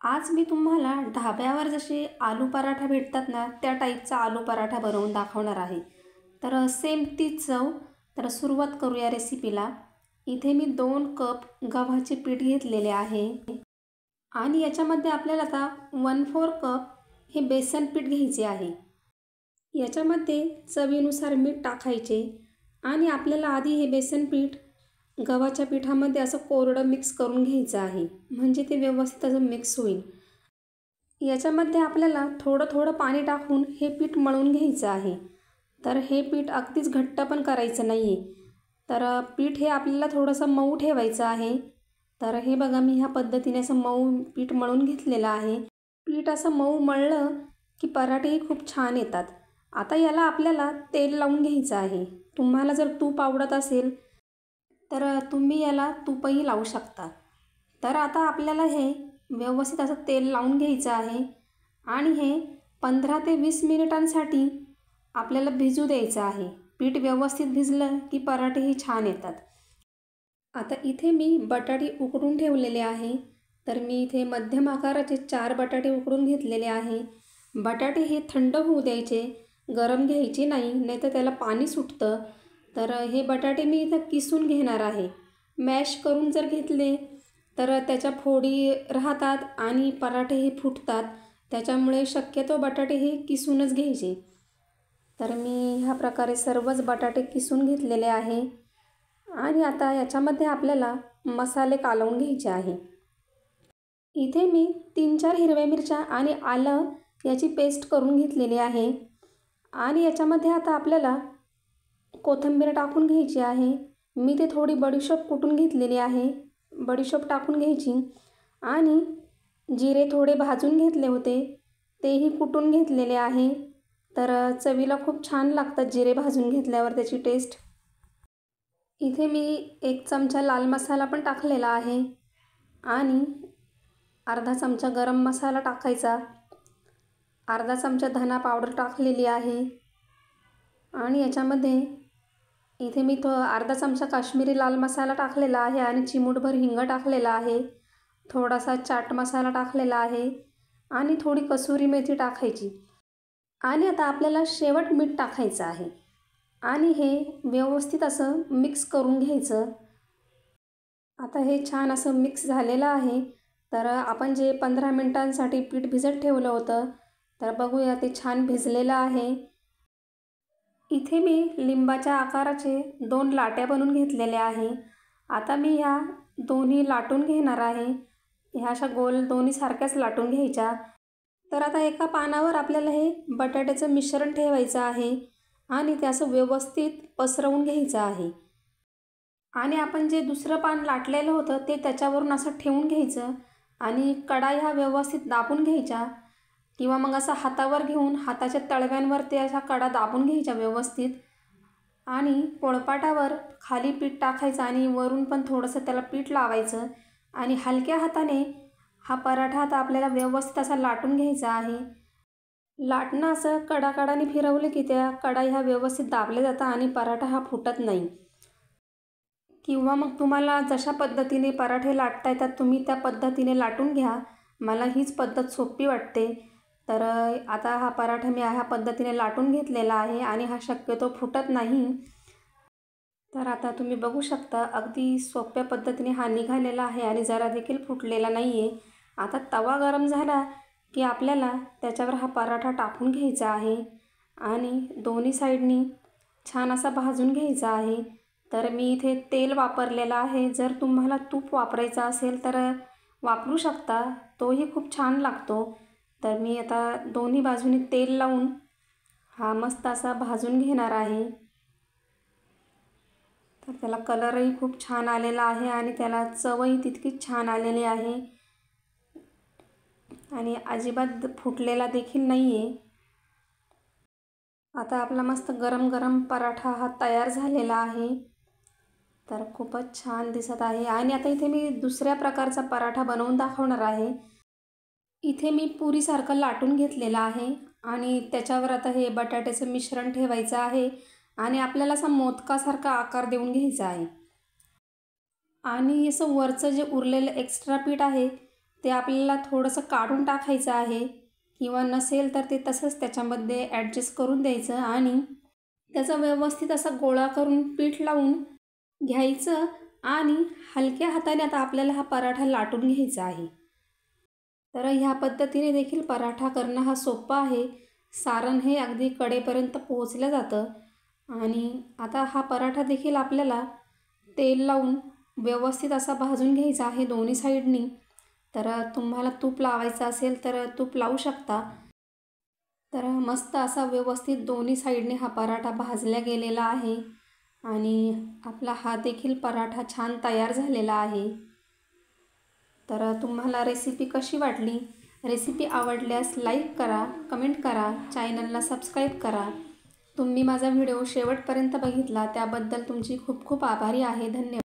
आज मी तुम्हाला ढाब्यावर जसे आलू पराठा भेटतात ना, त्या टाईपचा आलू पराठा बनवून दाखवणार आहे. तर सेम तीच चव. तर सुरुवात करूया रेसिपीला. इथे मी 2 कप गव्हाचे पीठ घेतलेले आहे आणि याच्यामध्ये आपल्याला आता 1/4 कप हे बेसन पीठ घ्यायचे आहे. याच्यामध्ये चवीनुसार मीठ टाकायचे आणि आपल्याला आधी हे बेसन पीठ गव्हाच्या पिठामध्ये असं कोरडं मिक्स करून घ्यायचं आहे, म्हणजे ते व्यवस्थित असं मिक्स होईल. याच्यामध्ये आपल्याला थोडं थोडं पाणी टाकून हे पीठ मळून घ्यायचं आहे. तर हे पीठ अगदीच घट्ट पण करायचं नाही आहे. तर पीठ हे आपल्याला थोडंसं मऊ ठेवायचं आहे. तर हे बघा, मी ह्या पद्धतीने असं मऊ पीठ मळून घेतलेलं आहे. पीठ असं मऊ मळलं की पराठेही खूप छान येतात. आता याला आपल्याला तेल लावून घ्यायचं आहे. तुम्हाला जर तूप आवडत असेल तर तुम्ही याला तूपही लावू शकता. तर आता आपल्याला हे व्यवस्थित असं तेल लावून घ्यायचं आहे आणि हे 15 ते 20 मिनिटांसाठी आपल्याला भिजू द्यायचं आहे. पीठ व्यवस्थित भिजलं की पराठेही छान येतात. आता इथे मी बटाटे उकडून ठेवलेले आहे. तर मी इथे मध्यम आकाराचे 4 बटाटे उकडून घेतलेले आहे. बटाटे हे थंड होऊ द्यायचे, गरम घ्यायचे नाही, नाहीतर त्याला पाणी सुटतं. तर हे बटाटे मी इथं किसून घेणार आहे. मॅश करून जर घेतले तर त्याच्या फोडी राहतात आणि पराठे हे फुटतात. त्याच्यामुळे शक्यतो बटाटे हे किसूनच घ्यायचे. तर मी ह्या प्रकारे सर्वच बटाटे किसून घेतलेले आहे आणि आता याच्यामध्ये आपल्याला मसाले कालवून घ्यायचे आहे. इथे मी 3-4 हिरव्या मिरच्या आणि आलं याची पेस्ट करून घेतलेली आहे आणि याच्यामध्ये आता आपल्याला कोथिंबीर टाकून घ्यायची आहे. मी ते थोडी बडीशोप कुटून घेतलेली आहे. बडीशोप टाकून घ्यायची आणि जिरे थोडे भाजून घेतले होते, तेही कुटून घेतलेले आहे. तर चवीला खूप छान लागतात जिरे भाजून घेतल्यावर, त्याची टेस्ट. इथे मी 1 चमचा लाल मसाला पण टाकलेला आहे आणि अर्धा चमचा गरम मसाला टाकायचा. अर्धा चमचा धना पावडर टाकलेली आहे आणि याच्यामध्ये इथे मी अर्धा चमचा काश्मीरी लाल मसाला टाकलेला आहे आणि चिमूटभर हिंग टाकलेला आहे. थोडासा चाट मसाला टाकलेला आहे आणि थोडी कसुरी मेथी टाकायची. आणि आता आपल्याला शेवट मीठ टाकायचं आहे आणि हे व्यवस्थित असं मिक्स करून घ्यायचं. आता हे छान असं मिक्स झालेलं आहे. तर आपण जे 15 मिनिटांसाठी पीठ भिजत ठेवलं होतं, तर बघूया ते छान भिजलेलं आहे. इथे मी लिंबाच्या आकाराचे 2 लाट्या बनवून घेतलेल्या आहे. आता मी ह्या दोन्ही लाटून घेणार आहे. ह्या अशा गोल दोन्ही सारख्याच लाटून घ्यायच्या. तर आता एका पानावर आपल्याला हे बटाट्याचं मिश्रण ठेवायचं आहे आणि ते असं व्यवस्थित पसरवून घ्यायचं आहे. आणि आपण जे दुसरं पान लाटलेलं होतं ते त्याच्यावरून असं ठेवून घ्यायचं आणि कडा ह्या व्यवस्थित दाबून घ्यायच्या किंवा मग असं हातावर घेऊन हाताच्या तळव्यांवर ते अशा कडा दाबून घ्यायच्या व्यवस्थित आणि पोळपाटावर खाली पीठ टाकायचं आणि वरून पण थोडंसं त्याला पीठ लावायचं आणि हलक्या हाताने हा पराठा आता आपल्याला व्यवस्थित असा लाटून घ्यायचा आहे. लाटणं असं कडाकडाने फिरवलं की त्या कडा ह्या व्यवस्थित दाबल्या जातात आणि पराठा हा फुटत नाही. किंवा मग तुम्हाला जशा पद्धतीने पराठे लाटता येतात तुम्ही त्या पद्धतीने लाटून घ्या. मला हीच पद्धत सोपी वाटते. तर आता हा पराठा मी ह्या पद्धतीने लाटून घेतलेला आहे आणि हा शक्यतो फुटत नाही. तर आता तुम्ही बघू शकता अगदी सोप्या पद्धतीने हा निघालेला आहे आणि जरा देखील फुटलेला नाही आहे. आता तवा गरम झाला की आपल्याला त्याच्यावर हा पराठा टाकून घ्यायचा आहे आणि दोन्ही साईडनी छान असा भाजून घ्यायचा आहे. तर मी इथे तेल वापरलेलं आहे. जर तुम्हाला तूप वापरायचं असेल तर वापरू शकता, तोही खूप छान लागतो. तर मी आता दोन्ही बाजूनी तेल लावून हा मस्त असा भाजून घेणार आहे. तर त्याला कलरही खूप छान आलेला आहे आणि त्याला चवही तितकीच छान आलेली आहे आणि अजिबात फुटलेला देखील नाही आहे. आता आपला मस्त गरम गरम पराठा हा तयार झालेला आहे. तर खूपच छान दिसत आहे आणि आता इथे मी दुसऱ्या प्रकारचा पराठा बनवून दाखवणार आहे. इथे मी पुरीसारखं लाटून घेतलेलं आहे आणि त्याच्यावर आता हे बटाट्याचं मिश्रण ठेवायचं आहे आणि आपल्याला असा मोदकासारखा आकार देऊन घ्यायचा आहे. आणि असं वरचं जे उरलेलं एक्स्ट्रा पीठ आहे ते आपल्याला थोडंसं काढून टाकायचं आहे किंवा नसेल तर ते तसंच त्याच्यामध्ये ॲडजस्ट करून द्यायचं आणि त्याचा व्यवस्थित असा गोळा करून पीठ लावून घ्यायचं आणि हलक्या हाताने आता आपल्याला हा पराठा लाटून घ्यायचा आहे। तर ह्या पद्धतीने देखील पराठा करणं हा सोपा आहे। सारण हे अगदी कडेपर्यंत पोहोचलं जातं आणि आता हा पराठा देखील आपल्याला तेल लावून व्यवस्थित असा भाजून घ्यायचा आहे दोन्ही साईडनी। तर तुम्हाला तूप लावायचं असेल तर तूप लावू शकता। तर मस्त असा व्यवस्थित दोन्ही साईडने हा पराठा भाजला गेलेला आहे आणि आपला हा देखील पराठा छान तयार झालेला आहे। तर तुम्हाला रेसिपी कशी वाटली? रेसिपी आवडल्यास लाईक करा, कमेंट करा, चॅनलला सबस्क्राईब करा। तुम्ही माझा व्हिडिओ शेवटपर्यंत बघितला त्याबद्दल तुमची खूप खूप आभारी आहे। धन्यवाद।